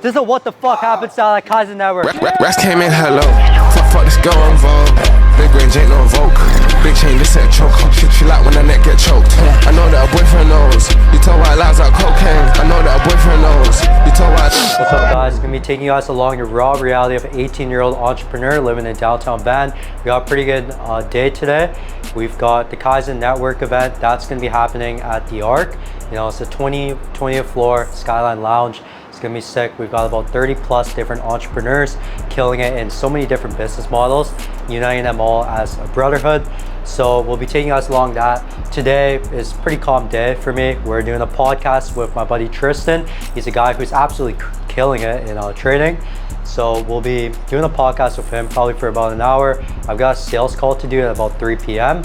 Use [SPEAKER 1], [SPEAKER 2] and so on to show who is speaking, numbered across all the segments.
[SPEAKER 1] This is what the fuck happened style at Kaizen Network.
[SPEAKER 2] Rats came in hello. Fuck this girl on vogue. Big range ain't no vogue. Big chain, this ain't choke. She like when her neck get choked. I know that her boyfriend knows. You tell white lies like cocaine. I know that her boyfriend knows. You tell white.
[SPEAKER 1] What's up, guys? Gonna be taking you guys along the raw reality of an 18-year-old entrepreneur living in downtown Van. We got a pretty good day today. We've got the Kaizen Network event that's gonna be happening at the Arc. You know, it's a 20th floor Skyline Lounge. It's gonna be sick. We've got about 30 plus different entrepreneurs killing it in so many different business models, uniting them all as a brotherhood. So we'll be taking us along that. Today is a pretty calm day for me. We're doing a podcast with my buddy Tristan. He's a guy who's absolutely killing it in trading. So we'll be doing a podcast with him probably for about an hour. I've got a sales call to do at about 3 p.m.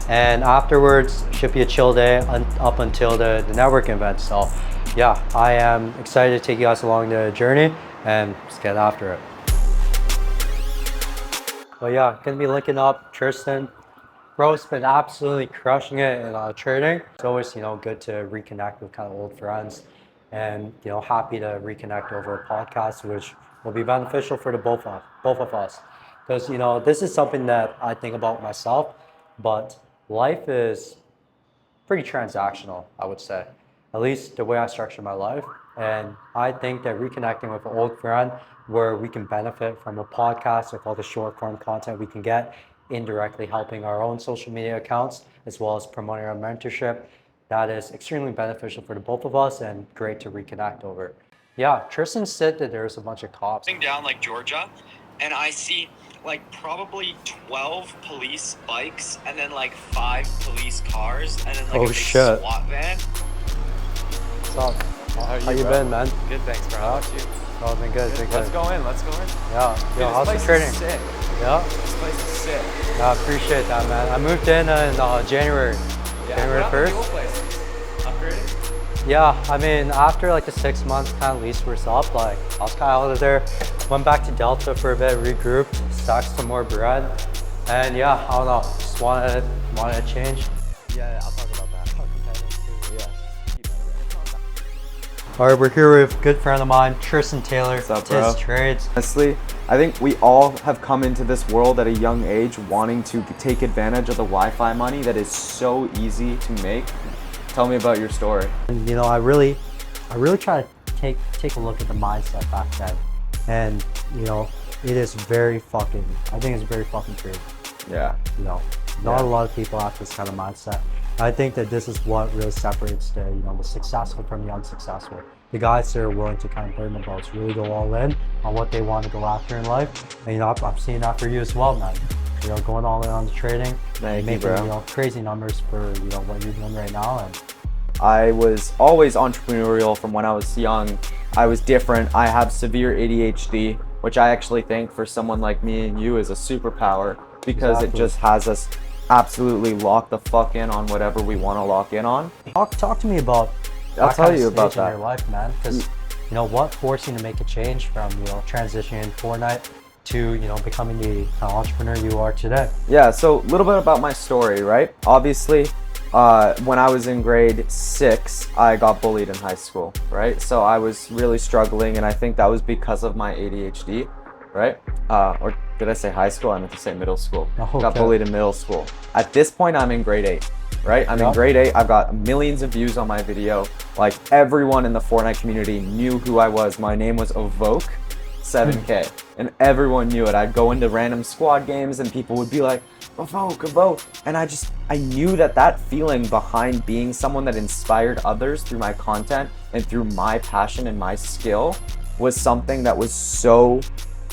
[SPEAKER 1] And afterwards should be a chill day up until the networking event. So yeah, I am excited to take you guys along the journey and let's get after it. But yeah, gonna be linking up Tristan. Bro's been absolutely crushing it in trading. It's always, good to reconnect with kind of old friends, and happy to reconnect over a podcast, which will be beneficial for the both of us. Because this is something that I think about myself, but life is pretty transactional, I would say. At least the way I structure my life. And I think that reconnecting with an old friend where we can benefit from a podcast with all the short form content we can get, indirectly helping our own social media accounts, as well as promoting our mentorship, that is extremely beneficial for the both of us and great to reconnect over. Yeah, Tristan said that there's a bunch of cops.
[SPEAKER 3] Down like Georgia, and I see like probably 12 police bikes and then like 5 police cars and then like a big SWAT van.
[SPEAKER 1] What's up? How you been, man?
[SPEAKER 3] Good, thanks, bro. How about you?
[SPEAKER 1] Oh, been good.
[SPEAKER 3] Let's go in.
[SPEAKER 1] Yeah.
[SPEAKER 3] Dude,
[SPEAKER 1] how's the trading?
[SPEAKER 3] Sick.
[SPEAKER 1] Yeah.
[SPEAKER 3] This place is sick.
[SPEAKER 1] I appreciate that, man. I moved in January.
[SPEAKER 3] Yeah,
[SPEAKER 1] January 1st.
[SPEAKER 3] Cool place. Upgrading?
[SPEAKER 1] Yeah, I mean, after like the 6 months kind of lease was up, like I was kind of out of there. Went back to Delta for a bit, regrouped, stacked some more bread, and yeah, I don't know, just wanted to change.
[SPEAKER 3] Yeah, I'll talk about that.
[SPEAKER 1] All right, we're here with a good friend of mine, Tristan Taylor.
[SPEAKER 4] What's up, bro?
[SPEAKER 1] Tiz Trades.
[SPEAKER 4] Honestly, I think we all have come into this world at a young age wanting to take advantage of the Wi-Fi money that is so easy to make. Tell me about your story.
[SPEAKER 1] And I really try to take a look at the mindset back then. And it is very fucking, I think it's very fucking true.
[SPEAKER 4] Yeah.
[SPEAKER 1] Not a lot of people have this kind of mindset. I think that this is what really separates the successful from the unsuccessful. The guys that are willing to kind of burn the boats, really go all in on what they want to go after in life. And I'm seeing that for you as well, man. Going all in on the trading, making crazy numbers for what you're doing right now. And
[SPEAKER 4] I was always entrepreneurial from when I was young. I was different. I have severe ADHD, which I actually think for someone like me and you is a superpower, because It just has us absolutely lock the fuck in on whatever we want to lock in on.
[SPEAKER 1] Talk to me about
[SPEAKER 4] I'll tell you about that
[SPEAKER 1] in your life, man, because what forced you to make a change from transitioning Fortnite to becoming the kind of entrepreneur you are today?
[SPEAKER 4] Yeah, so a little bit about my story, right? Obviously, when I was in grade 6, I got bullied in high school, right? So I was really struggling, and I think that was because of my ADHD, right? Or did I say high school? I meant to say middle school.
[SPEAKER 1] Okay.
[SPEAKER 4] Got bullied in middle school. At this point, I'm in grade 8, right? I'm in grade 8. I've got millions of views on my video. Like, everyone in the Fortnite community knew who I was. My name was Evoke 7K, and everyone knew it. I'd go into random squad games and people would be like, Evoke. And I knew that feeling behind being someone that inspired others through my content and through my passion and my skill was something that was so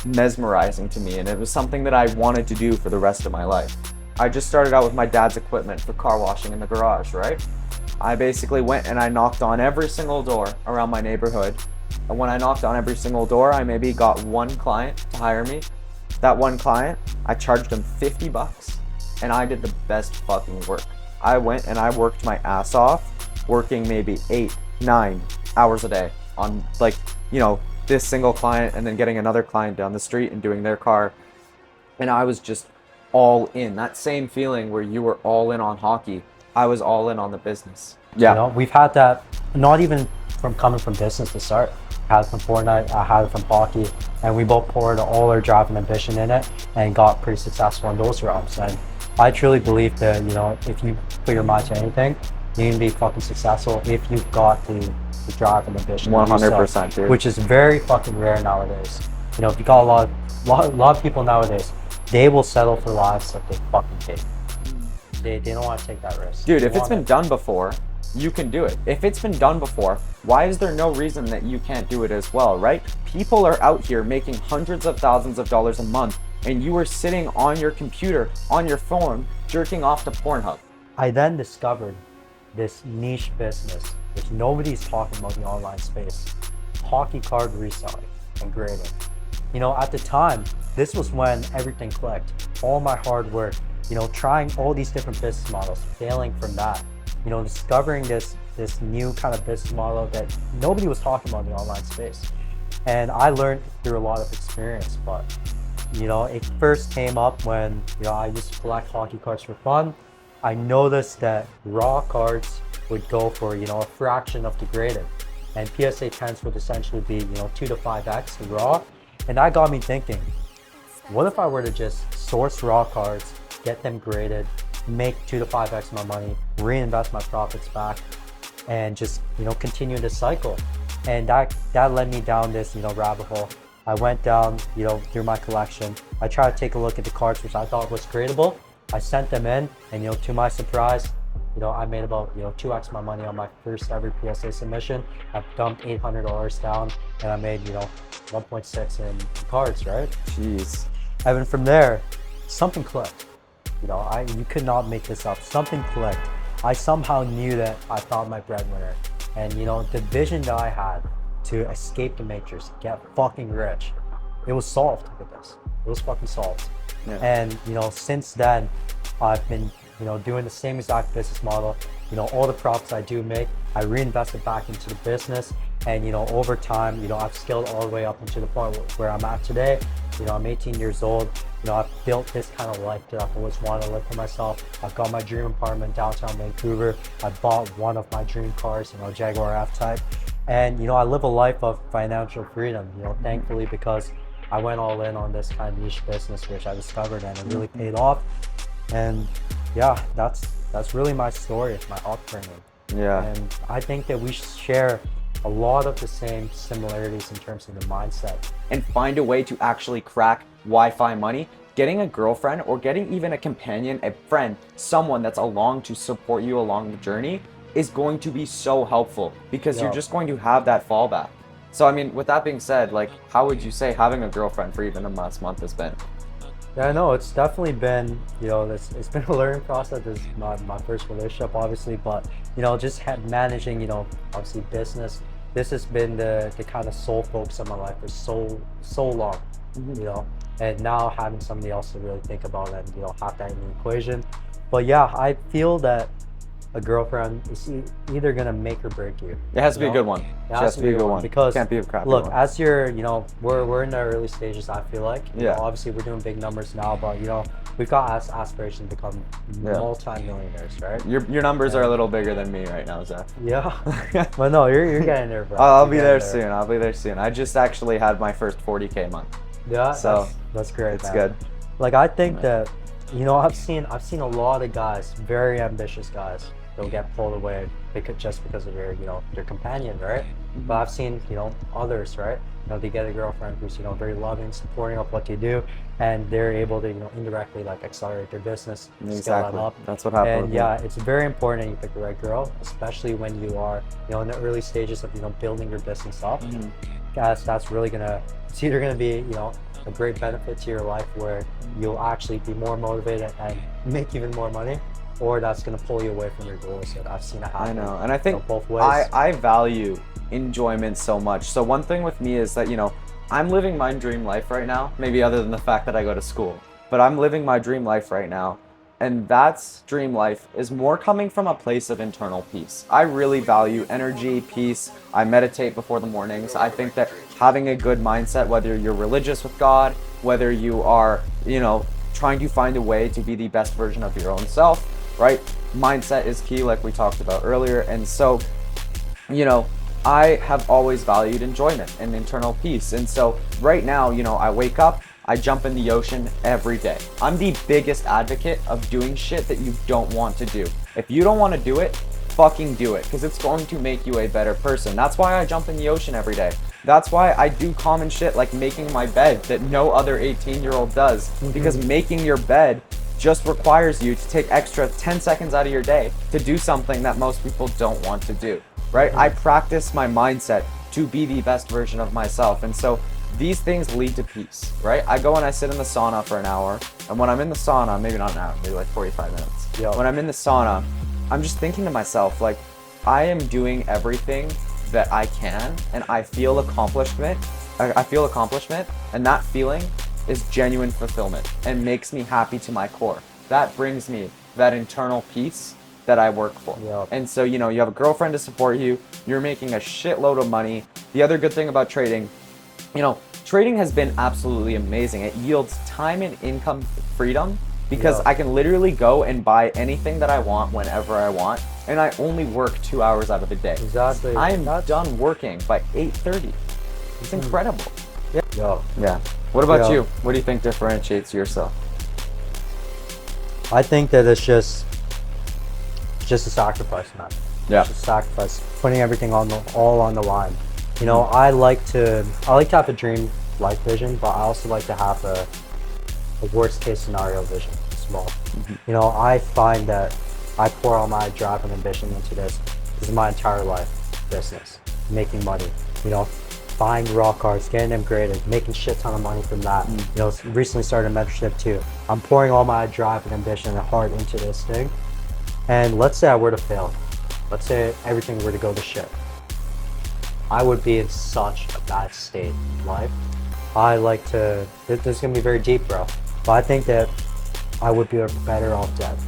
[SPEAKER 4] mesmerizing to me, and it was something that I wanted to do for the rest of my life. I just started out with my dad's equipment for car washing in the garage, right? I basically went and I knocked on every single door around my neighborhood. And when I knocked on every single door, I maybe got one client to hire me. That one client, I charged him $50, and I did the best fucking work. I went and I worked my ass off, working maybe 8-9 hours a day on this single client, and then getting another client down the street and doing their car. And I was just all in. That same feeling where you were all in on hockey, I was all in on the business. Yeah.
[SPEAKER 1] We've had that, not even from coming from business to start. had it from Fortnite, I had it from hockey, and we both poured all our drive and ambition in it and got pretty successful in those realms. And I truly believe that, you know, if you put your mind to anything, you can be fucking successful if you've got the drive and ambition.
[SPEAKER 4] 100%, dude.
[SPEAKER 1] Which is very fucking rare nowadays. You know, if you got a lot of people nowadays, they will settle for lives that they fucking hate. They don't want to take that risk.
[SPEAKER 4] Dude, if it's been done before, you can do it. If it's been done before, why is there no reason that you can't do it as well, right? People are out here making hundreds of thousands of dollars a month, and you are sitting on your computer, on your phone, jerking off to Pornhub.
[SPEAKER 1] I then discovered this niche business, which nobody's talking about in the online space: hockey card reselling and grading. You know, at the time, this was when everything clicked. All my hard work, you know, trying all these different business models, failing from that, you know, discovering this new kind of business model that nobody was talking about in the online space. And I learned through a lot of experience, but, you know, it first came up when, you know, I used to collect hockey cards for fun. I noticed that raw cards would go for, you know, a fraction of the graded. And PSA 10s would essentially be, you know, 2 to 5x raw. And that got me thinking, what if I were to just source raw cards, get them graded, make 2 to 5x my money, reinvest my profits back, and just, you know, continue this cycle. And that led me down this, you know, rabbit hole. I went down, you know, through my collection. I tried to take a look at the cards which I thought was gradable. I sent them in, and, you know, to my surprise, you know, I made about, you know, 2x my money on my first ever PSA submission. I dumped $800 down, and I made, you know, 1.6 in cards, right?
[SPEAKER 4] Jeez.
[SPEAKER 1] And then from there, something clicked. You know, you could not make this up. Something clicked. I somehow knew that I found my breadwinner. And, you know, the vision that I had to escape the matrix, get fucking rich, it was solved with this. It was fucking solved. Yeah. And, you know, since then, I've been, you know, doing the same exact business model. You know, all the profits I do make, I reinvest it back into the business. And, you know, over time, you know, I've scaled all the way up into the point where I'm at today. You know, I'm 18 years old. You know, I've built this kind of life that I've always wanted to live for myself. I've got my dream apartment downtown Vancouver. I bought one of my dream cars, you know, Jaguar F-Type. And, you know, I live a life of financial freedom, you know, thankfully, because I went all in on this kind of niche business, which I discovered, and it really paid off. And yeah, that's really my story, my upbringing.
[SPEAKER 4] Yeah.
[SPEAKER 1] And I think that we share a lot of the same similarities in terms of the mindset.
[SPEAKER 4] And find a way to actually crack Wi-Fi money. Getting a girlfriend, or getting even a companion, a friend, someone that's along to support you along the journey is going to be so helpful, because you're just going to have that fallback. So, I mean, with that being said, like, how would you say having a girlfriend for even the last month has been?
[SPEAKER 1] Yeah, no, it's definitely been, you know, it's been a learning process. This is not my first relationship, obviously, but, you know, just managing, you know, obviously business. This has been the kind of sole focus of my life for so long, you know, and now having somebody else to really think about and, you know, have that in the equation. But yeah, I feel that a girlfriend is either gonna make or break you.
[SPEAKER 4] It has to be a good one.
[SPEAKER 1] It has to be a good one, because
[SPEAKER 4] can't be a crappy
[SPEAKER 1] look,
[SPEAKER 4] one.
[SPEAKER 1] as you're, you know, we're in the early stages. I feel like, you
[SPEAKER 4] Yeah.
[SPEAKER 1] know, obviously we're doing big numbers now, but, you know, we've got aspirations to become multi-millionaires, right?
[SPEAKER 4] Your numbers are a little bigger than me right now, Zach.
[SPEAKER 1] Yeah, but no, you're getting there, bro.
[SPEAKER 4] I'll be there soon. I'll be there soon. I just actually had my first 40K month.
[SPEAKER 1] Yeah,
[SPEAKER 4] so
[SPEAKER 1] that's great.
[SPEAKER 4] It's
[SPEAKER 1] man.
[SPEAKER 4] good.
[SPEAKER 1] Like, I think that, you know, I've seen a lot of guys, very ambitious guys, they'll get pulled away just because of their, you know, their companion, right? But I've seen, you know, others, right? You know, they get a girlfriend who's, you know, very loving, supporting of what they do, and they're able to, you know, indirectly, like, accelerate their business, scale that up.
[SPEAKER 4] That's what happened.
[SPEAKER 1] And yeah, it's very important that you pick the right girl, especially when you are, you know, in the early stages of, you know, building your business up. That's really it's either gonna be, you know, a great benefit to your life where you'll actually be more motivated and make even more money, or that's going to pull you away from your goals. And I've seen it happen.
[SPEAKER 4] I know, and I think
[SPEAKER 1] both ways.
[SPEAKER 4] I value enjoyment so much. So one thing with me is that, you know, I'm living my dream life right now, maybe other than the fact that I go to school, but I'm living my dream life right now. And that's dream life is more coming from a place of internal peace. I really value energy, peace. I meditate before the mornings. I think that having a good mindset, whether you're religious with God, whether you are, you know, trying to find a way to be the best version of your own self, right? Mindset is key, like we talked about earlier. And so, you know, I have always valued enjoyment and internal peace. And so right now, you know, I wake up, I jump in the ocean every day. I'm the biggest advocate of doing shit that you don't want to do. If you don't want to do it, fucking do it, because it's going to make you a better person. That's why I jump in the ocean every day. That's why I do common shit like making my bed that no other 18-year-old does, because making your bed just requires you to take extra 10 seconds out of your day to do something that most people don't want to do, right? I practice my mindset to be the best version of myself. And so these things lead to peace, right? I go and I sit in the sauna for an hour. And when I'm in the sauna, maybe not an hour, maybe like 45 minutes. When I'm in the sauna, I'm just thinking to myself, like, I am doing everything that I can, and I feel accomplishment. I feel accomplishment, and that feeling is genuine fulfillment and makes me happy to my core. That brings me that internal peace that I work for. And so, you know, you have a girlfriend to support you, you're making a shitload of money. The other good thing about trading, you know, trading has been absolutely amazing. It yields time and income freedom, because I can literally go and buy anything that I want whenever I want, and I only work 2 hours out of the day.
[SPEAKER 1] Exactly.
[SPEAKER 4] I am done working by 8:30. It's incredible. Yeah. What about you? What do you think differentiates yourself?
[SPEAKER 1] I think that it's just a sacrifice, man.
[SPEAKER 4] Yeah.
[SPEAKER 1] It's just a sacrifice, putting everything all on the line. You know, I like to have a dream life vision, but I also like to have a worst case scenario vision as well. You know, I find that I pour all my drive and ambition into this. This is my entire life business, making money, you know, buying raw cars, getting them graded, making shit ton of money from that. You know, recently started a mentorship too. I'm pouring all my drive and ambition and heart into this thing. And let's say I were to fail. Let's say everything were to go to shit. I would be in such a bad state in life. I like to, this is gonna be very deep, bro. But I think that I would be better off dead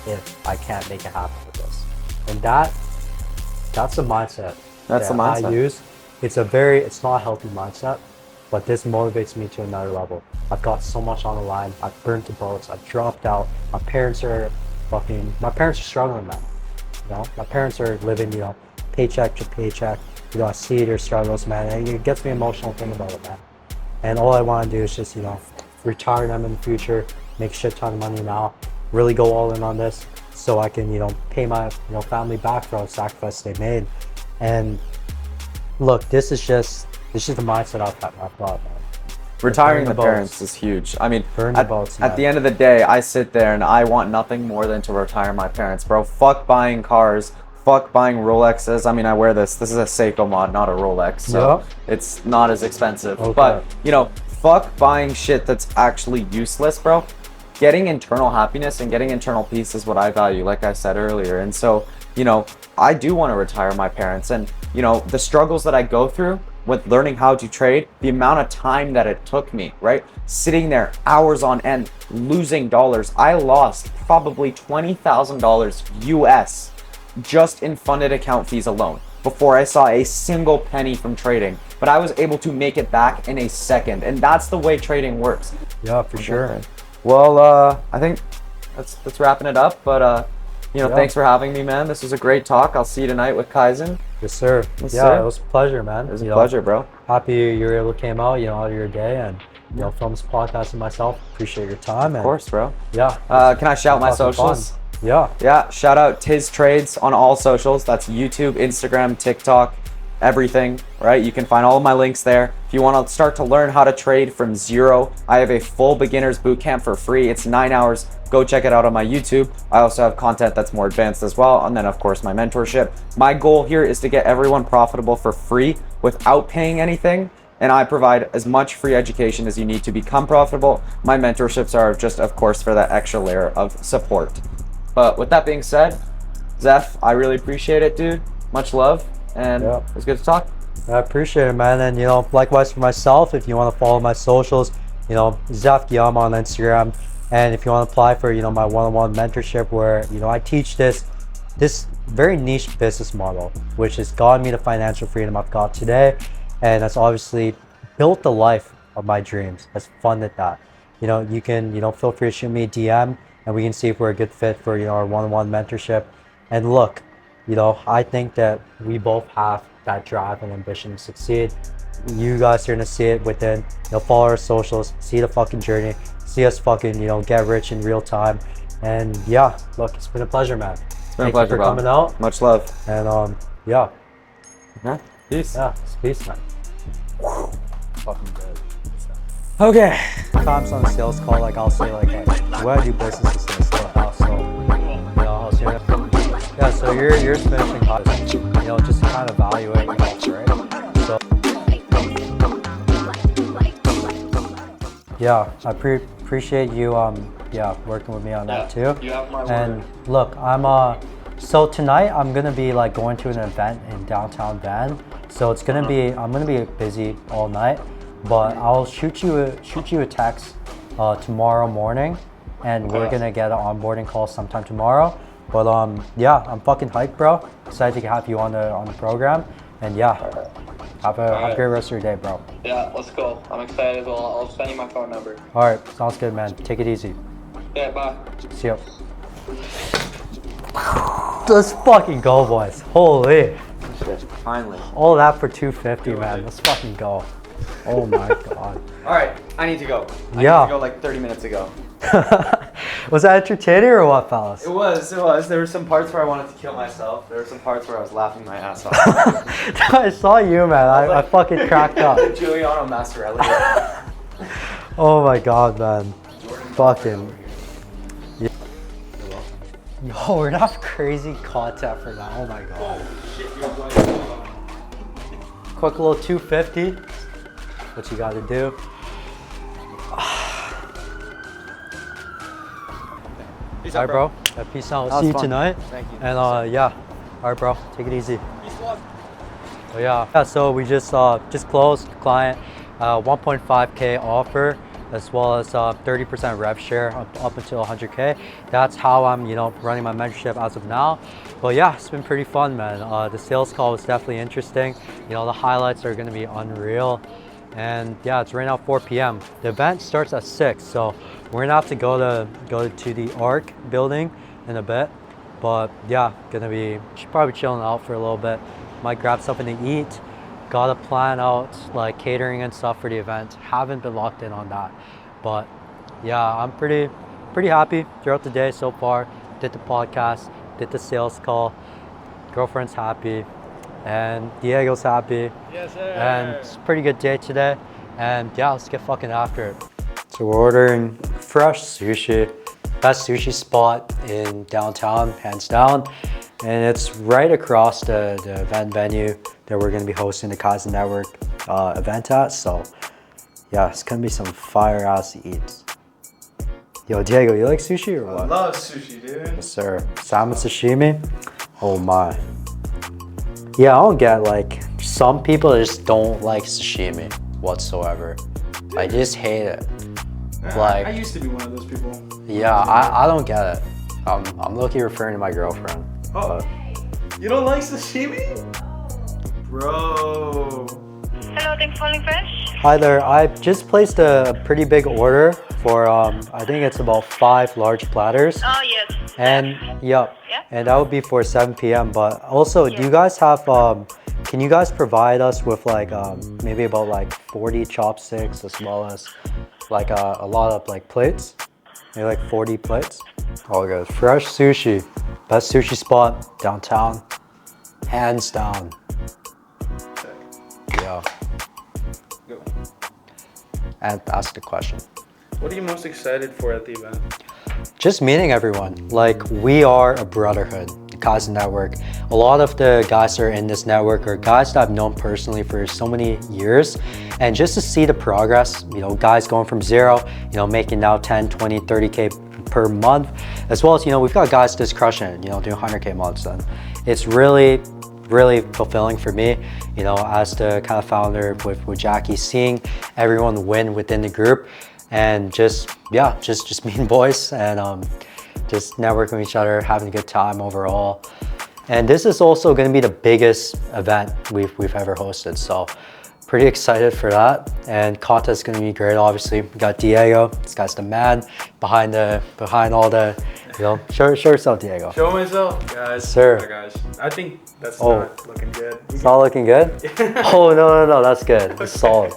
[SPEAKER 1] if I can't make it happen with this. And that's the mindset
[SPEAKER 4] That's the mindset
[SPEAKER 1] I use. It's not a healthy mindset, but this motivates me to another level. I've got so much on the line. I've burnt the boats. I've dropped out. My parents are struggling, man. You know, my parents are living, you know, paycheck to paycheck. You know, I see their struggles, man, and it gets me emotional thinking about it, man. And all I want to do is just, you know, retire them in the future, make a shit ton of money now, really go all in on this, so I can, you know, pay my, you know, family back for all the sacrifice they made. And look, this is just the mindset I've got, man.
[SPEAKER 4] Retiring the parents is huge. I mean, at the end of the day, I sit there and I want nothing more than to retire my parents, bro. Fuck buying cars. Fuck buying Rolexes. I mean, I wear this. This is a Seiko mod, not a Rolex, so it's not as expensive. But, you know, fuck buying shit that's actually useless, bro. Getting internal happiness and getting internal peace is what I value, like I said earlier. And so, you know, I do want to retire my parents. And, you know, the struggles that I go through with learning how to trade, the amount of time that it took me, right? Sitting there hours on end, losing dollars. I lost probably $20,000 US just in funded account fees alone before I saw a single penny from trading. But I was able to make it back in a second. And that's the way trading works.
[SPEAKER 1] Yeah, for sure.
[SPEAKER 4] Well, I think that's wrapping it up. But, you know, thanks for having me, man. This was a great talk. I'll see you tonight with Kaizen.
[SPEAKER 1] Yes, sir.
[SPEAKER 4] Yes,
[SPEAKER 1] yeah,
[SPEAKER 4] sir.
[SPEAKER 1] It was a pleasure, man.
[SPEAKER 4] It was a pleasure, bro.
[SPEAKER 1] Happy you were able to came out, you know, out of your day and, you know, film this podcast with myself. Appreciate your time.
[SPEAKER 4] Of course, bro.
[SPEAKER 1] Yeah.
[SPEAKER 4] Can I shout my socials?
[SPEAKER 1] Fun. Yeah.
[SPEAKER 4] Shout out Tiz Trades on all socials. That's YouTube, Instagram, TikTok, everything, right? You can find all of my links there. If you want to start to learn how to trade from zero, I have a full beginner's bootcamp for free. It's 9 hours. Go check it out on my YouTube. I also have content that's more advanced as well. And then, of course, my mentorship. My goal here is to get everyone profitable for free without paying anything. And I provide as much free education as you need to become profitable. My mentorships are just, of course, for that extra layer of support. But with that being said, Zeph, I really appreciate it, dude. Much love, and it was good to talk.
[SPEAKER 1] I appreciate it, man. And, you know, likewise for myself, if you want to follow my socials, you know, Zeph Guillaume on Instagram. And if you want to apply for, you know, my one-on-one mentorship where, you know, I teach this very niche business model, which has gotten me the financial freedom I've got today. And that's obviously built the life of my dreams, has funded that. You know, you can, you know, feel free to shoot me a DM and we can see if we're a good fit for, you know, our one-on-one mentorship. And look, you know, I think that we both have that drive and ambition to succeed. You guys are gonna see it within, follow our socials, see the fucking journey, see us fucking, get rich in real time. And yeah, look, it's been a pleasure, man.
[SPEAKER 4] It's been a pleasure,
[SPEAKER 1] for coming out.
[SPEAKER 4] Much love.
[SPEAKER 1] And yeah.
[SPEAKER 4] Peace.
[SPEAKER 1] Yeah, it's peace, man. Fucking good.
[SPEAKER 4] Okay.
[SPEAKER 1] Sometimes on a sales call, like I'll say like, hey, where do you business with sales? So, I'll say, yeah, so you're finishing college, just to kind of evaluate yourself, right? So, yeah, I appreciate you, working with me on that too.
[SPEAKER 3] You have my
[SPEAKER 1] and
[SPEAKER 3] word.
[SPEAKER 1] look, so tonight I'm gonna be like going to an event in downtown Van. So I'm gonna be busy all night, but I'll shoot you a text tomorrow morning, and we're gonna get an onboarding call sometime tomorrow. But yeah, I'm fucking hyped, bro. Excited to have you on the program, and yeah, have a great rest of your day, bro.
[SPEAKER 3] Yeah, let's go. I'm excited as well. I'll send you my phone number.
[SPEAKER 1] All right, sounds good, man. Take it easy.
[SPEAKER 3] Yeah, bye.
[SPEAKER 1] See ya. Let's fucking go, boys. Holy.
[SPEAKER 4] Finally.
[SPEAKER 1] All that for 250, man. Let's fucking go. Oh my god.
[SPEAKER 4] All right, I need to go. I need
[SPEAKER 1] Yeah.
[SPEAKER 4] to go like 30 minutes ago.
[SPEAKER 1] Was that entertaining or what, fellas?
[SPEAKER 4] It was. There were some parts where I wanted to kill myself. There were some parts where I was laughing my ass off.
[SPEAKER 1] I saw you, man. I fucking cracked up.
[SPEAKER 4] Giuliano Massarelli.
[SPEAKER 1] Oh my god, man. Fucking. Yo, we're gonna have crazy content for that. Oh my god. Quick little 250. What you gotta do.
[SPEAKER 4] Peace
[SPEAKER 1] Alright, bro. Yeah, peace out.
[SPEAKER 4] That was
[SPEAKER 1] See you
[SPEAKER 4] fun.
[SPEAKER 1] tonight.
[SPEAKER 4] Thank you.
[SPEAKER 1] And yeah. Alright, bro. Take it easy. Oh, yeah. So we just closed client 1.5K offer, as well as 30% rev share up until 100K. That's how I'm, running my mentorship as of now. But yeah, it's been pretty fun, man. The sales call was definitely interesting. The highlights are gonna be unreal. And yeah, it's right now 4 p.m. The event starts at 6, so we're gonna have to go to the ARC building in a bit. But yeah, probably chilling out for a little bit. Might grab something to eat. Gotta plan out like catering and stuff for the event. Haven't been locked in on that, but yeah, I'm pretty happy throughout the day so far. Did the podcast, did the sales call. Girlfriend's happy, and Diego's happy.
[SPEAKER 3] Yes, sir.
[SPEAKER 1] And it's a pretty good day today. And yeah, let's get fucking after it. So we're ordering fresh sushi. Best sushi spot in downtown, hands down. And it's right across the event venue that we're gonna be hosting the Kaizen Network event at. So yeah, it's gonna be some fire ass to eat. Yo, Diego, you like sushi or what?
[SPEAKER 2] I love sushi, dude.
[SPEAKER 1] Yes, sir. Salmon sashimi? Oh my. Yeah, I don't get, like, some people just don't like sashimi whatsoever. I just hate it. Like,
[SPEAKER 2] I used to be one of those people.
[SPEAKER 1] yeah, I don't get it. I'm low-key referring to my girlfriend.
[SPEAKER 2] Oh, you don't like sashimi? Bro.
[SPEAKER 5] Hello, thanks for calling Fresh.
[SPEAKER 1] Hi there. I just placed a pretty big order for I think it's about 5 large platters.
[SPEAKER 5] Oh, yes.
[SPEAKER 1] And yep.
[SPEAKER 5] Yeah.
[SPEAKER 1] And that would be for 7 p.m. But also, do
[SPEAKER 5] Yeah.
[SPEAKER 1] you guys have can you guys provide us with like maybe about like 40 chopsticks, as well as like a lot of like plates? Maybe like 40 plates. All good. Fresh sushi. Best sushi spot downtown. Hands down. Yeah.
[SPEAKER 2] Go.
[SPEAKER 1] And ask the question.
[SPEAKER 2] What are you most excited for at the event?
[SPEAKER 1] Just meeting everyone. Like, we are a brotherhood, the Kaizen Network. A lot of the guys that are in this network are guys that I've known personally for so many years. And just to see the progress, guys going from 0, making now 10, 20, 30K per month, as well as, we've got guys just crushing it, doing 100K months. And it's really fulfilling for me, as the kind of founder with Jackie, seeing everyone win within the group. And just meeting boys and just networking with each other, having a good time overall. And this is also going to be the biggest event we've ever hosted, so pretty excited for that. And content is going to be great. Obviously, we got Diego. This guy's the man behind all the You know, show yourself, Diego.
[SPEAKER 6] Show myself, guys.
[SPEAKER 1] Sir.
[SPEAKER 6] Oh, guys. I think that's not looking good.
[SPEAKER 1] It's not looking good? Oh, no, that's good. It's solid.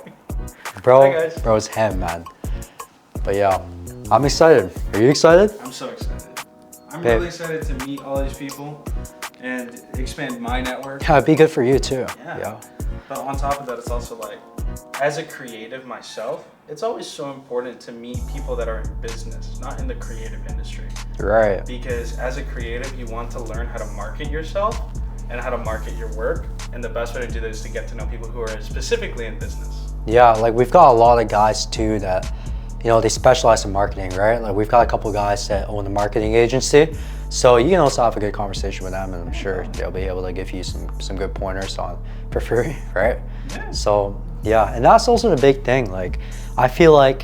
[SPEAKER 1] Bro,
[SPEAKER 6] Hi, guys.
[SPEAKER 1] bro's him, man. But yeah, I'm excited. Are you excited?
[SPEAKER 6] I'm so excited. I'm
[SPEAKER 1] Babe.
[SPEAKER 6] really excited to meet all these people and expand my network.
[SPEAKER 1] Yeah, it'd be good for you too.
[SPEAKER 6] Yeah. But on top of that, it's also like, as a creative myself, it's always so important to meet people that are in business, not in the creative industry.
[SPEAKER 1] Right.
[SPEAKER 6] Because as a creative, you want to learn how to market yourself and how to market your work. And the best way to do that is to get to know people who are specifically in business.
[SPEAKER 1] Yeah, like we've got a lot of guys too that, you know, they specialize in marketing, right? Like we've got a couple of guys that own a marketing agency. So you can also have a good conversation with them, and I'm sure they'll be able to give you some good pointers on for free, right?
[SPEAKER 6] Yeah.
[SPEAKER 1] So yeah, and that's also the big thing. Like I feel like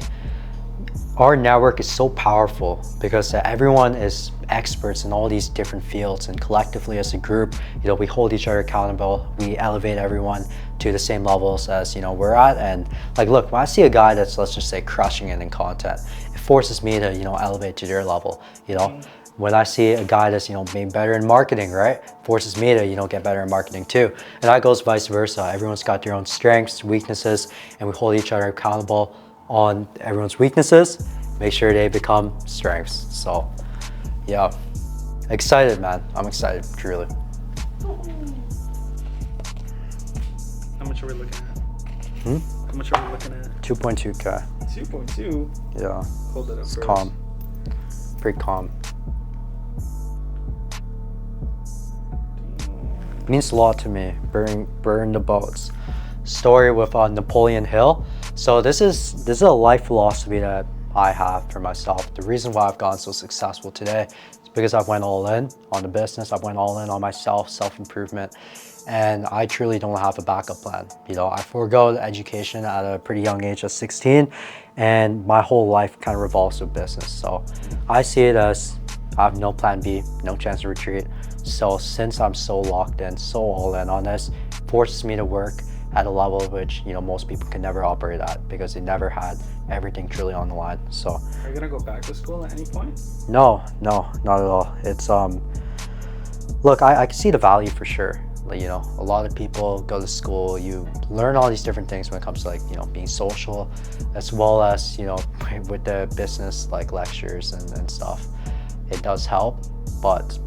[SPEAKER 1] our network is so powerful because everyone is experts in all these different fields, and collectively as a group, you know, we hold each other accountable. We elevate everyone to the same levels as, you know, we're at. And like, look, when I see a guy that's, let's just say, crushing it in content, it forces me to, you know, elevate to their level, you know. When I see a guy that's, you know, being better in marketing, right, forces me to, you know, get better in marketing too. And that goes vice versa. Everyone's got their own strengths, weaknesses, and we hold each other accountable on everyone's weaknesses, make sure they become strengths. So yeah, excited, man. I'm excited, truly.
[SPEAKER 6] How much are we looking at? How much are we looking at?
[SPEAKER 1] 2.2K.
[SPEAKER 6] 2.2.
[SPEAKER 1] Yeah,
[SPEAKER 6] Hold it up
[SPEAKER 1] it's
[SPEAKER 6] first.
[SPEAKER 1] calm, pretty calm. Means a lot to me. Burn the boats. Story with Napoleon Hill. So this is a life philosophy that I have for myself. The reason why I've gotten so successful today is because I went all in on the business. I went all in on myself, self-improvement, and I truly don't have a backup plan. You know, I forego the education at a pretty young age of 16, and my whole life kind of revolves with business. So I see it as I have no plan B, no chance to retreat. So since I'm so locked in, so all in on this, forces me to work at a level which, you know, most people can never operate at because they never had everything truly on the line. So
[SPEAKER 6] Are you gonna go back to school at any point?
[SPEAKER 1] no, not at all. It's look, I can see the value for sure. Like, you know, a lot of people go to school, you learn all these different things when it comes to, like, you know, being social, as well as, you know, with the business, like lectures and stuff. It does help, but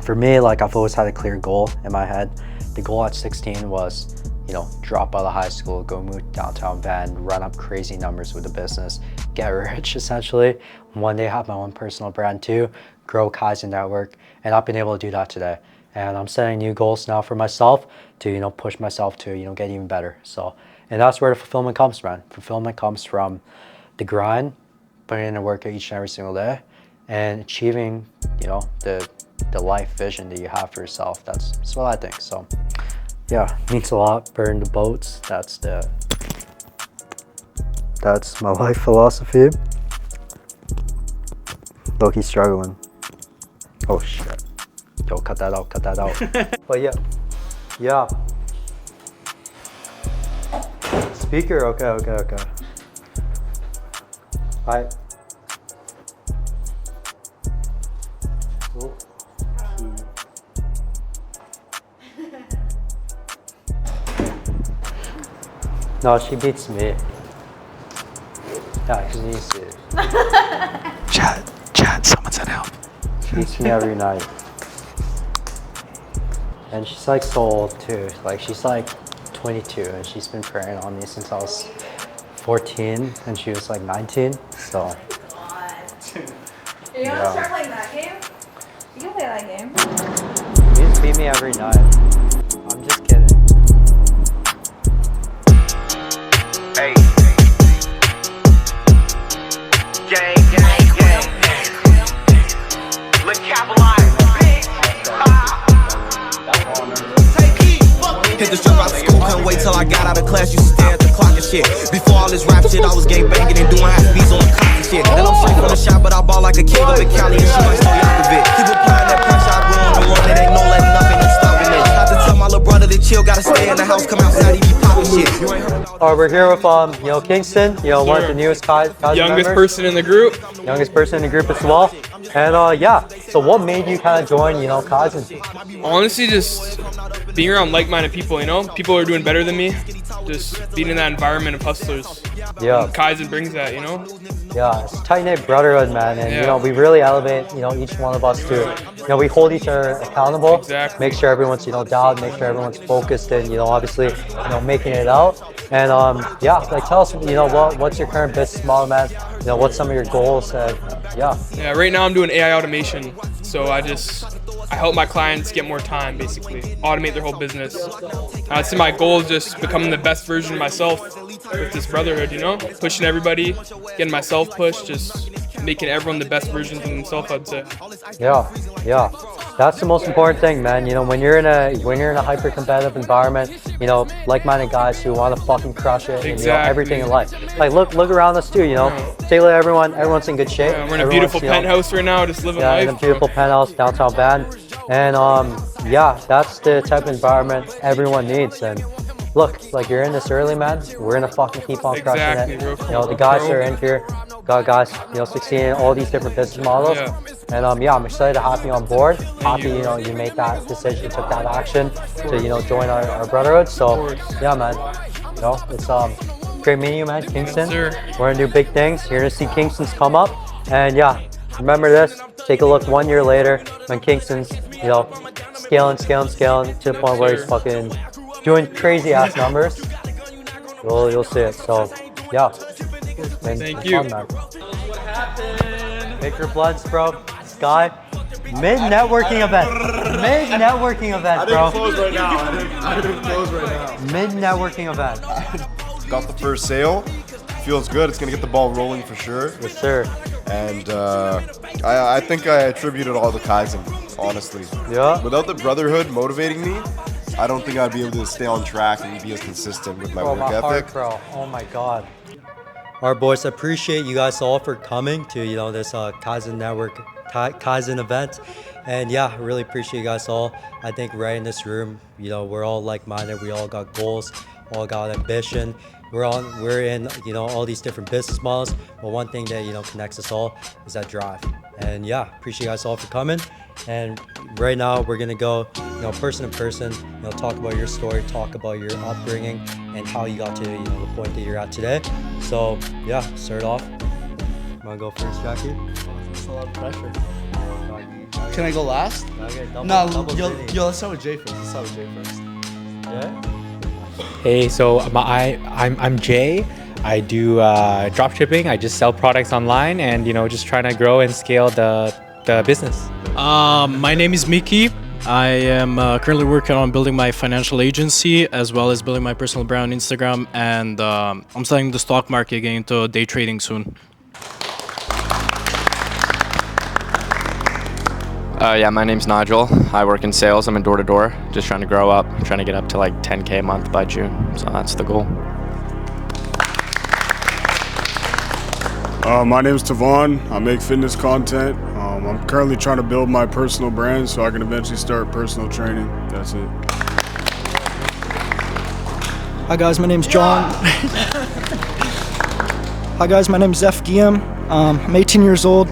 [SPEAKER 1] for me, like, I've always had a clear goal in my head. The goal at 16 was, you know, drop out of high school, go move to downtown Van, run up crazy numbers with the business, get rich essentially. One day have my own personal brand too, grow Kaizen Network, and I've been able to do that today. And I'm setting new goals now for myself to, you know, push myself to, you know, get even better. So, and that's where the fulfillment comes from. Fulfillment comes from the grind, putting in the work each and every single day, and achieving, you know, the life vision that you have for yourself. That's what I think. So yeah, means a lot. Burn the boats. That's my life philosophy. Low-key struggling. Oh shit. Yo, cut that out. But yeah. Speaker, okay. Hi. Oh. No, she beats me. Yeah, she's used to it.
[SPEAKER 2] Chat, someone said help.
[SPEAKER 1] She beats me every night. And she's like so old too. Like, she's like 22 and she's been preying on me since I was 14 and she was like 19. So.
[SPEAKER 5] Are you gonna start playing that game? You can play that game.
[SPEAKER 1] You just beat me every night. I'm just kidding.
[SPEAKER 7] Hey. Gang. Look, capitalize,
[SPEAKER 8] Hit the strip out of school, couldn't wait till I got out of class. Used to stare at the clock and shit. Before all this rap shit, I was gang banging and doing half beats on the cock and shit. And I'm straight from the shop, but I ball like a king up in Cali and she might still Yakovit. Keep applying that pressure, I go on the run. It ain't no letting up, ain't no stopping it. Had to tell my little brother to chill, gotta stay in the house, come outside, he be popping shit. You ain't heard
[SPEAKER 1] We're here with Kingston, one of the newest Kaizen
[SPEAKER 9] youngest
[SPEAKER 1] members.
[SPEAKER 9] person in the group.
[SPEAKER 1] Youngest person in the group as well. And so what made you kind of join, Kaizen?
[SPEAKER 9] Honestly, just being around like-minded people, people who are doing better than me. Just being in that environment of hustlers.
[SPEAKER 1] Yeah.
[SPEAKER 9] And Kaizen brings that,
[SPEAKER 1] Yeah, it's tight-knit brotherhood, man, and we really elevate, each one of us to, we hold each other accountable.
[SPEAKER 9] Exactly.
[SPEAKER 1] Make sure everyone's, down, make sure everyone's focused and, obviously, making it out. And tell us, what's your current business model, man? What's some of your goals?
[SPEAKER 9] Yeah, right now I'm doing AI automation, so I help my clients get more time, basically, automate their whole business. I'd say my goal is just becoming the best version of myself with this brotherhood, pushing everybody, getting myself pushed, just making everyone the best versions of themselves, I'd say.
[SPEAKER 1] Yeah. That's the most important thing, man. When you're in a hyper competitive environment, like-minded guys who want to fucking crush it,
[SPEAKER 9] Exactly.
[SPEAKER 1] and everything in life. Like look around us too, Taylor, everyone's in good shape.
[SPEAKER 9] We're in a beautiful penthouse right now, just living life.
[SPEAKER 1] In a beautiful penthouse, downtown Van. And that's the type of environment everyone needs. And look, like you're in this early, man. We're gonna fucking keep on crushing it. The guys that are in here, got guys, succeeding in all these different business models.
[SPEAKER 9] Yeah.
[SPEAKER 1] And I'm excited to have you on board. Happy, you made that decision, took that action to, join our brotherhood. So yeah, man. It's great meeting you, man. Kingston.
[SPEAKER 9] Yes, sir.
[SPEAKER 1] We're gonna do big things. You're gonna see Kingston's come up. And remember this. Take a look 1 year later when Kingston's, scaling to the point where he's fucking doing crazy ass numbers. You'll see it. So yeah.
[SPEAKER 9] Thank you.
[SPEAKER 1] Fun, man. Make your bloods, bro. Sky. Mid-networking event. Mid-networking event, bro.
[SPEAKER 10] I didn't close right now.
[SPEAKER 1] Mid-networking event.
[SPEAKER 10] Got the first sale. Feels good. It's gonna get the ball rolling for sure.
[SPEAKER 1] Yes, sir.
[SPEAKER 10] And I think I attributed all the Kaizen, honestly.
[SPEAKER 1] Yeah.
[SPEAKER 10] Without the brotherhood motivating me, I don't think I'd be able to stay on track and be as consistent with my work ethic.
[SPEAKER 1] Heart, bro. Oh my God. All right, boys. I appreciate you guys all for coming to this Kaizen Network Kaizen event, and I really appreciate you guys all. I think right in this room, we're all like-minded. We all got goals, all got ambition. We're in all these different business models, but one thing that connects us all is that drive. And appreciate you guys all for coming. And right now we're gonna go person to person, talk about your story, talk about your upbringing and how you got to the point that you're at today. So start off. You wanna go first, Jackie?
[SPEAKER 11] That's a lot of pressure. Can I go last?
[SPEAKER 1] Okay,
[SPEAKER 11] let's start with Jay first.
[SPEAKER 1] Yeah.
[SPEAKER 12] Hey, so I'm Jay. I do drop shipping. I just sell products online and just trying to grow and scale the business.
[SPEAKER 13] My name is Mickey. I am currently working on building my financial agency as well as building my personal brand on Instagram, and I'm starting the stock market, getting into day trading soon.
[SPEAKER 14] My name's Nigel. I work in sales. I'm in door-to-door, just trying to grow up. I'm trying to get up to like 10K a month by June, so that's the goal.
[SPEAKER 15] My name is Tavon. I make fitness content. I'm currently trying to build my personal brand so I can eventually start personal training. That's it.
[SPEAKER 16] Hi guys, my name's John. Hi guys, my name's Zeph Guillaume. I'm 18 years old.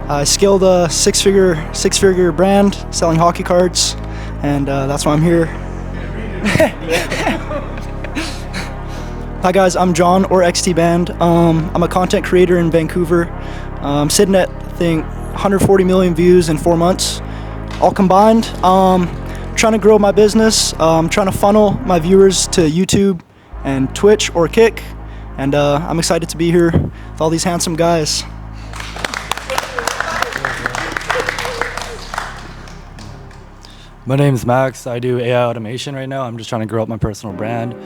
[SPEAKER 16] I scaled a six-figure brand selling hockey cards, and that's why I'm here. Hi guys, I'm John, or XT Band. I'm a content creator in Vancouver. I'm sitting at, I think, 140 million views in 4 months, all combined. Trying to grow my business. Trying to funnel my viewers to YouTube and Twitch or Kick, and I'm excited to be here with all these handsome guys.
[SPEAKER 17] My name is Max. I do AI automation right now. I'm just trying to grow up my personal brand.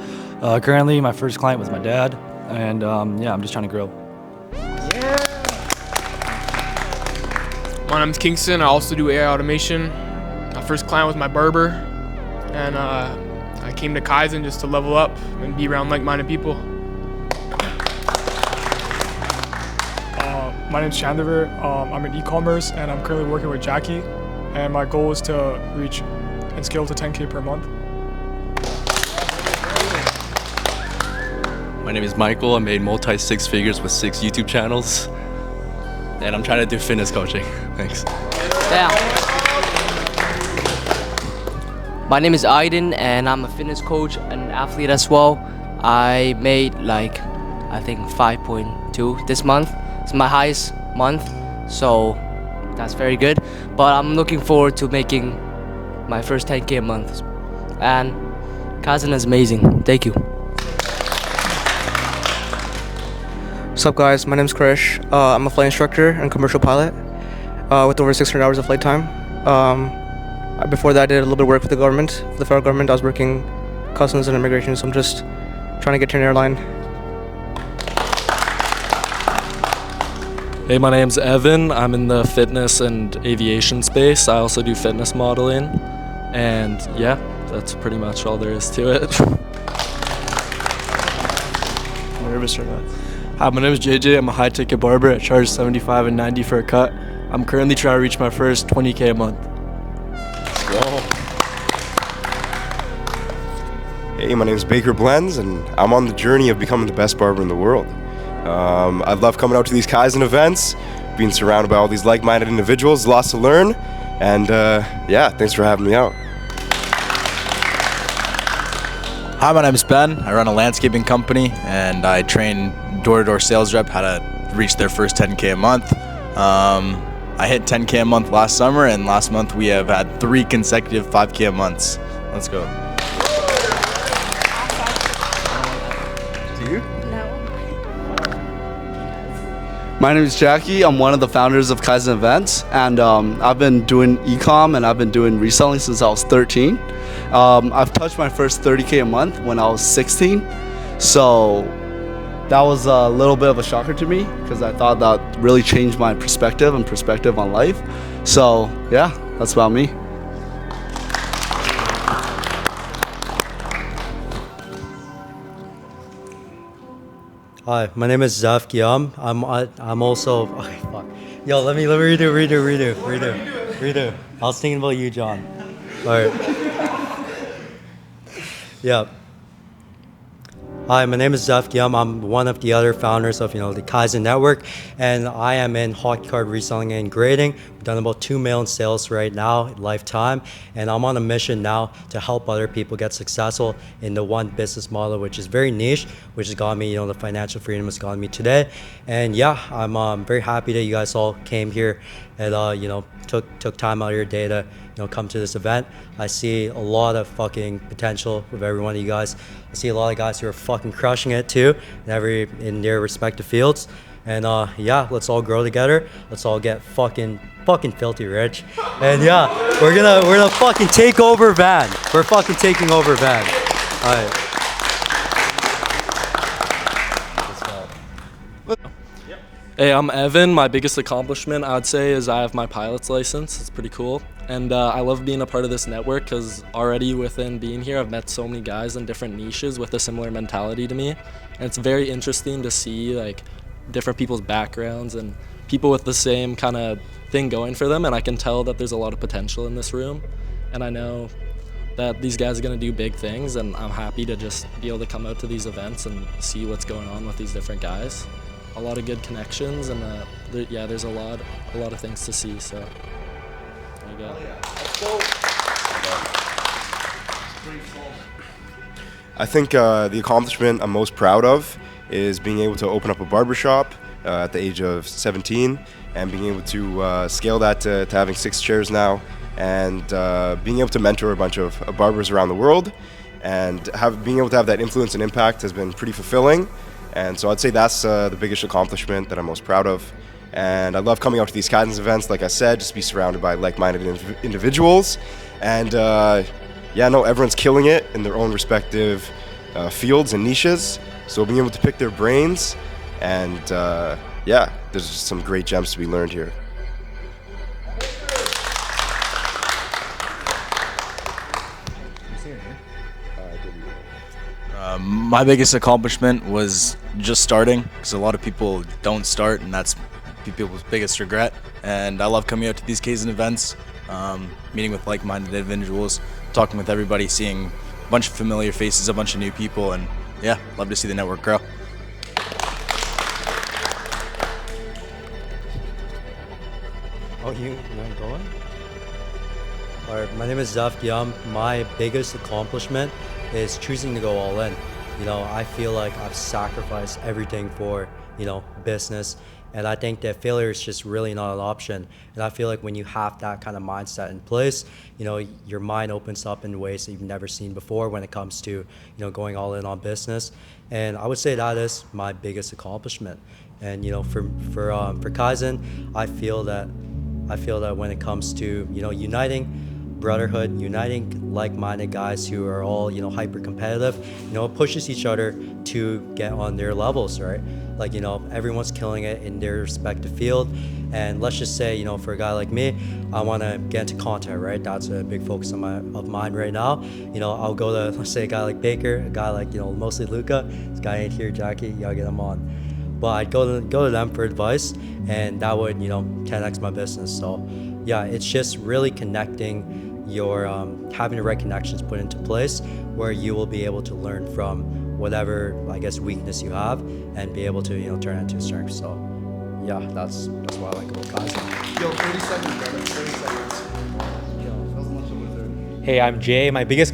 [SPEAKER 17] Currently, my first client was my dad, and I'm just trying to grow.
[SPEAKER 9] My name's Kingston. I also do AI automation. My first client was my barber, and I came to Kaizen just to level up and be around like-minded people.
[SPEAKER 18] My name's Chandover. I'm in e-commerce, and I'm currently working with Jackie. And my goal is to reach and scale to 10K per month.
[SPEAKER 19] My name is Michael. I made multi six figures with 6 YouTube channels. And I'm trying to do fitness coaching. Thanks.
[SPEAKER 20] Yeah. My name is Aiden and I'm a fitness coach and athlete as well. I made like, I think 5.2 this month. It's my highest month, so that's very good. But I'm looking forward to making my first 10K a month. And Kaizen is amazing. Thank you.
[SPEAKER 21] What's up, guys? My name's Krish. I'm a flight instructor and commercial pilot with over 600 hours of flight time. Before that, I did a little bit of work with the government, for the federal government. I was working customs and immigration, so I'm just trying to get to an airline.
[SPEAKER 19] Hey, my name's Evan. I'm in the fitness and aviation space. I also do fitness modeling. And yeah, that's pretty much all there is to it.
[SPEAKER 22] Nervous or not? Hi, my name is JJ. I'm a high-ticket barber. I charge $75 and $90 for a cut. I'm currently trying to reach my first 20K a month.
[SPEAKER 10] Let's go. Hey, my name is Baker Blends, and I'm on the journey of becoming the best barber in the world. I love coming out to these Kaizen events, being surrounded by all these like-minded individuals, lots to learn, and yeah, thanks for having me out.
[SPEAKER 23] Hi, my name is Ben. I run a landscaping company and I train door-to-door sales rep how to reach their first 10K a month. I hit 10K a month last summer, and last month we have had 3 consecutive 5K a months. Let's go.
[SPEAKER 24] Do you? My name is Jackie. I'm one of the founders of Kaizen Events, and I've been doing e-com and I've been doing reselling since I was 13. I've touched my first 30K a month when I was 16, so that was a little bit of a shocker to me because I thought that really changed my perspective on life. So yeah, that's about me.
[SPEAKER 1] Hi, my name is Zaf Giam. I'm also. Okay, fuck. Yo, let me redo. I was thinking about you, John. All right. Yeah. Hi, my name is Zaf Giam. I'm one of the other founders of the Kaizen Network, and I am in hockey card reselling and grading. We've done about 2 million sales right now, lifetime, and I'm on a mission now to help other people get successful in the one business model, which is very niche, which has got me, the financial freedom has gotten me today. And yeah, I'm very happy that you guys all came here and took time out of your day to come to this event. I see a lot of fucking potential with every one of you guys. I see a lot of guys who are fucking crushing it too, in their respective fields. And yeah, let's all grow together. Let's all get fucking filthy rich. And yeah, we're gonna fucking take over Van. We're fucking taking over Van. All right.
[SPEAKER 19] Hey, I'm Evan. My biggest accomplishment, I would say, is I have my pilot's license. It's pretty cool. And I love being a part of this network because already within being here, I've met so many guys in different niches with a similar mentality to me. And it's very interesting to see different people's backgrounds and people with the same kind of thing going for them. And I can tell that there's a lot of potential in this room. And I know that these guys are going to do big things. And I'm happy to just be able to come out to these events and see what's going on with these different guys. A lot of good connections, and yeah, there's a lot of things to see. So there you go.
[SPEAKER 10] I think the accomplishment I'm most proud of is being able to open up a barbershop at the age of 17, and being able to scale that to having 6 chairs now, and being able to mentor a bunch of barbers around the world, and being able to have that influence and impact has been pretty fulfilling. And so I'd say that's the biggest accomplishment that I'm most proud of. And I love coming out to these Kaizen events, like I said, just be surrounded by like-minded individuals. And yeah, no, everyone's killing it in their own respective fields and niches. So being able to pick their brains, and yeah, there's just some great gems to be learned here.
[SPEAKER 23] My biggest accomplishment was just starting, because a lot of people don't start, and that's people's biggest regret. And I love coming out to these Kaizen events, meeting with like-minded individuals, talking with everybody, seeing a bunch of familiar faces, a bunch of new people, and yeah, love to see the network grow.
[SPEAKER 1] Oh, you not going? All right, my name is Zaf Yum. My biggest accomplishment is choosing to go all in. You know, I feel like I've sacrificed everything for, you know, business. And I think that failure is just really not an option. And I feel like when you have that kind of mindset in place, you know, your mind opens up in ways that you've never seen before when it comes to, you know, going all in on business. And I would say that is my biggest accomplishment. And, you know, for Kaizen, I feel that when it comes to, you know, uniting Brotherhood, uniting like-minded guys who are all, you know, hyper competitive, you know, it pushes each other to get on their levels, right? Like, you know, everyone's killing it in their respective field. And let's just say, you know, for a guy like me, I want to get into content, right? That's a big focus of mine right now. You know, I'll go to, let's say, a guy like Baker, a guy like, you know, mostly Luca. This guy ain't here, Jackie, you gotta get him on. But I'd go to them for advice, and that would, you know, 10x my business. So yeah, it's just really connecting your, having the right connections put into place where you will be able to learn from whatever, I guess, weakness you have and be able to, you know, turn it into a strength. So yeah, that's what I like about Kaizen.
[SPEAKER 24] Yo, 30 seconds, brother. 30 seconds.
[SPEAKER 12] Hey, I'm Jay. My biggest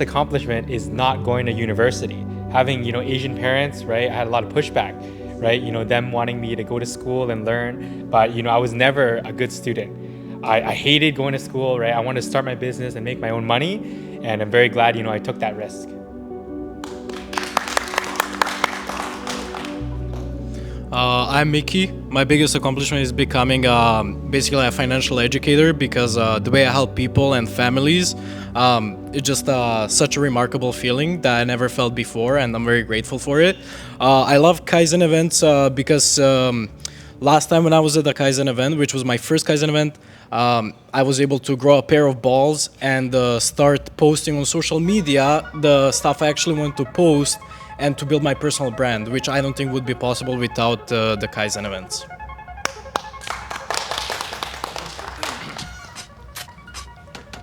[SPEAKER 12] accomplishment is not going to university. Having, you know, Asian parents, right? I had a lot of pushback, right? You know, them wanting me to go to school and learn, but, you know, I was never a good student. I hated going to school, right? I wanted to start my business and make my own money, and I'm very glad, you know, I took that risk.
[SPEAKER 13] I'm Mickey. My biggest accomplishment is becoming basically a financial educator, because the way I help people and families, it's just such a remarkable feeling that I never felt before, and I'm very grateful for it. I love Kaizen events because last time when I was at the Kaizen event, which was my first Kaizen event, I was able to grow a pair of balls and start posting on social media the stuff I actually want to post, and to build my personal brand, which I don't think would be possible without the Kaizen events.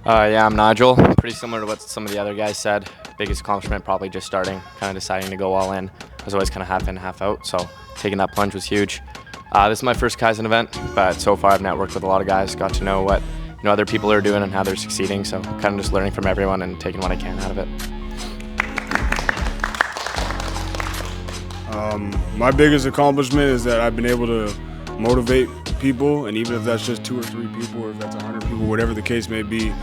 [SPEAKER 14] Yeah, I'm Nigel. Pretty similar to what some of the other guys said. Biggest accomplishment, probably just starting, kind of deciding to go all in. I was always kind of half in, half out, so taking that plunge was huge. This is my first Kaizen event, but so far I've networked with a lot of guys, got to know what, you know, other people are doing and how they're succeeding, so kind of just learning from everyone and taking what I can out of it.
[SPEAKER 15] My biggest accomplishment is that I've been able to motivate people, and even if that's just 2 or 3 people, or if that's 100 people, whatever the case may be,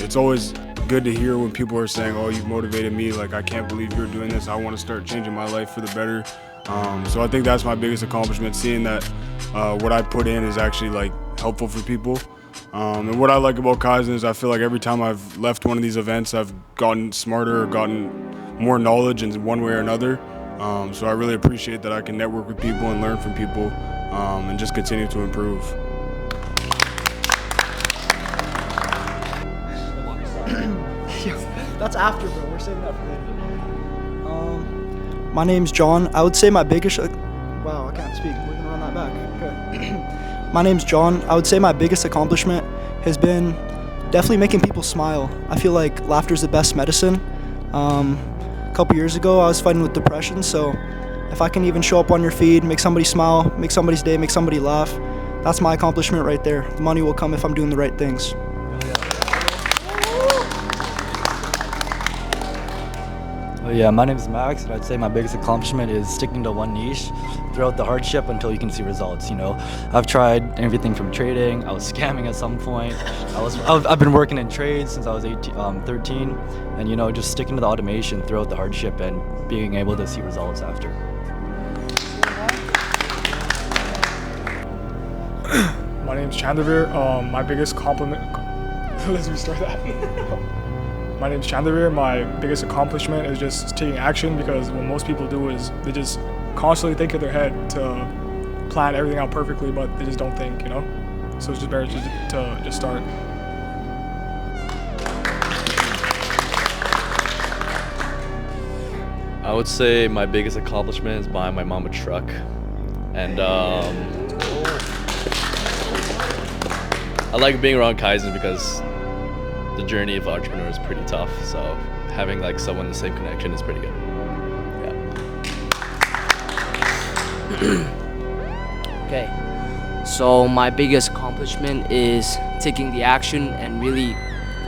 [SPEAKER 15] it's always good to hear when people are saying, oh, you've motivated me, like, I can't believe you're doing this, I want to start changing my life for the better. So I think that's my biggest accomplishment, seeing that what I put in is actually, like, helpful for people. And what I like about Kaizen is I feel like every time I've left one of these events, I've gotten smarter or gotten more knowledge in one way or another. So I really appreciate that I can network with people and learn from people, and just continue to improve.
[SPEAKER 16] That's after, bro. We're saving that for later. My name's John. I would say my biggest... wow, I can't speak. We're gonna run that back. Okay. My name's John. I would say my biggest accomplishment has been definitely making people smile. I feel like laughter is the best medicine. A couple years ago, I was fighting with depression, so if I can even show up on your feed, make somebody smile, make somebody's day, make somebody laugh, that's my accomplishment right there. The money will come if I'm doing the right things.
[SPEAKER 17] Yeah, my name is Max, and I'd say my biggest accomplishment is sticking to one niche throughout the hardship until you can see results. You know, I've tried everything from trading. I was scamming at some point. I've been working in trades since I was 13, and you know, just sticking to the automation throughout the hardship and being able to see results after.
[SPEAKER 18] My name's Chandler. My biggest compliment. Let's restart that. My name's Chandler. My biggest accomplishment is just taking action, because what most people do is they just constantly think in their head to plan everything out perfectly, but they just don't think, you know? So it's just better to just start.
[SPEAKER 2] I would say my biggest accomplishment is buying my mom a truck. And I like being around Kaizen because the journey of entrepreneur is pretty tough, so having like someone the same connection is pretty good.
[SPEAKER 3] Okay,
[SPEAKER 20] So my biggest accomplishment is taking the action and really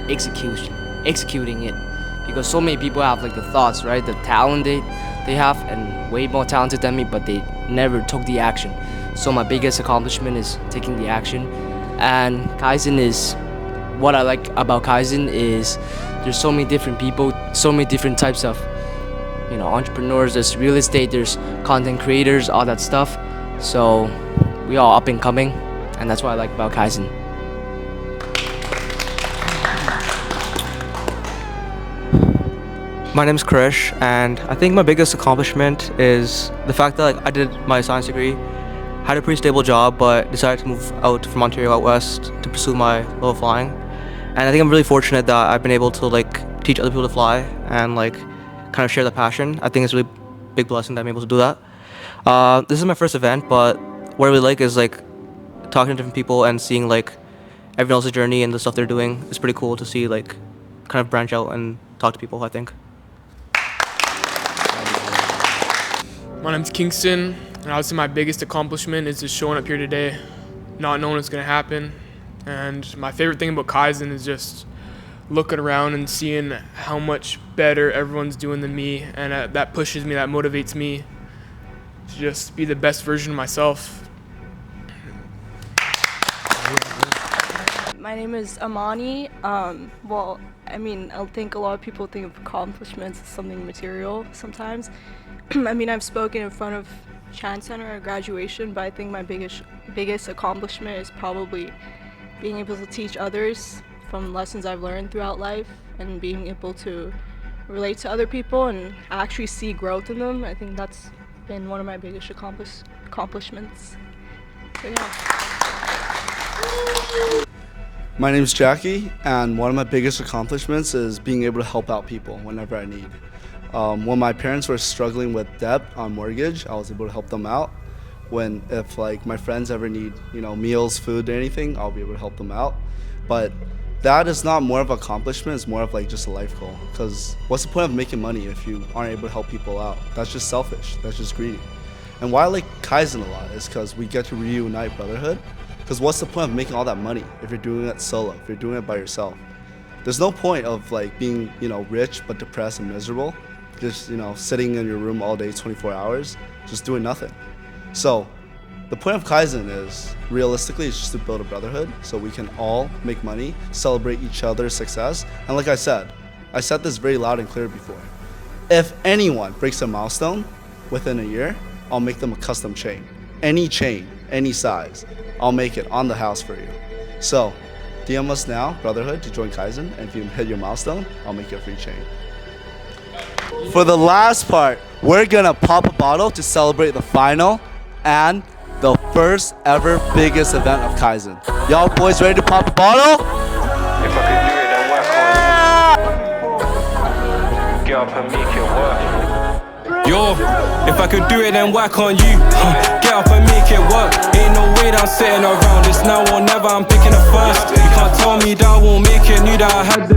[SPEAKER 20] executing it. Because so many people have like the thoughts, right? The talent they have, and way more talented than me, but they never took the action. So my biggest accomplishment is taking the action. And Kaizen is, what I like about Kaizen is there's so many different people, so many different types of, you know, entrepreneurs. There's real estate, there's content creators, all that stuff. So we all up and coming, and that's what I like about Kaizen.
[SPEAKER 21] My name's Krish, and I think my biggest accomplishment is the fact that I did my science degree, had a pretty stable job, but decided to move out from Ontario out west to pursue my love of flying. And I think I'm really fortunate that I've been able to teach other people to fly and kind of share the passion. I think it's a really big blessing that I'm able to do that. This is my first event, but what I really like is talking to different people and seeing everyone else's journey and the stuff they're doing. It's pretty cool to see kind of branch out and talk to people, I think.
[SPEAKER 9] My name's Kingston, and I would say my biggest accomplishment is just showing up here today, not knowing what's going to happen. And my favorite thing about Kaizen is just looking around and seeing how much better everyone's doing than me, and that pushes me, that motivates me to just be the best version of myself.
[SPEAKER 3] My name is Amani. Well, I mean, I think a lot of people think of accomplishments as something material sometimes. I mean, I've spoken in front of Chan Center at graduation, but I think my biggest accomplishment is probably being able to teach others from lessons I've learned throughout life and being able to relate to other people and actually see growth in them. I think that's been one of my biggest accomplishments. So, yeah.
[SPEAKER 24] My name's Jackie, and one of my biggest accomplishments is being able to help out people whenever I need. When my parents were struggling with debt on mortgage, I was able to help them out. If my friends ever need, meals, food, anything, I'll be able to help them out. But that is not more of an accomplishment, it's more of just a life goal. Because what's the point of making money if you aren't able to help people out? That's just selfish, that's just greedy. And why I like Kaizen a lot is because we get to reunite Brotherhood. Because what's the point of making all that money if you're doing it solo, if you're doing it by yourself? There's no point of being, rich but depressed and miserable. Just, sitting in your room all day, 24 hours, just doing nothing. So the point of Kaizen is, realistically, it's just to build a brotherhood so we can all make money, celebrate each other's success. And like I said this very loud and clear before. If anyone breaks a milestone within a year, I'll make them a custom chain, any size. I'll make it on the house for you. So DM us now, Brotherhood, to join Kaizen, and if you hit your milestone, I'll make you a free chain. For the last part, we're gonna pop a bottle to celebrate the final and the first ever biggest event of Kaizen. Y'all boys ready to pop a bottle?
[SPEAKER 4] If I could do it, then work on you. Get up and make it work.
[SPEAKER 5] Yo, if I could do it, then whack on you. Get up and make it work. Ain't no way that I'm sitting around. It's now or never, I'm picking it first. You can't tell me that I won't make it. Knew that I had the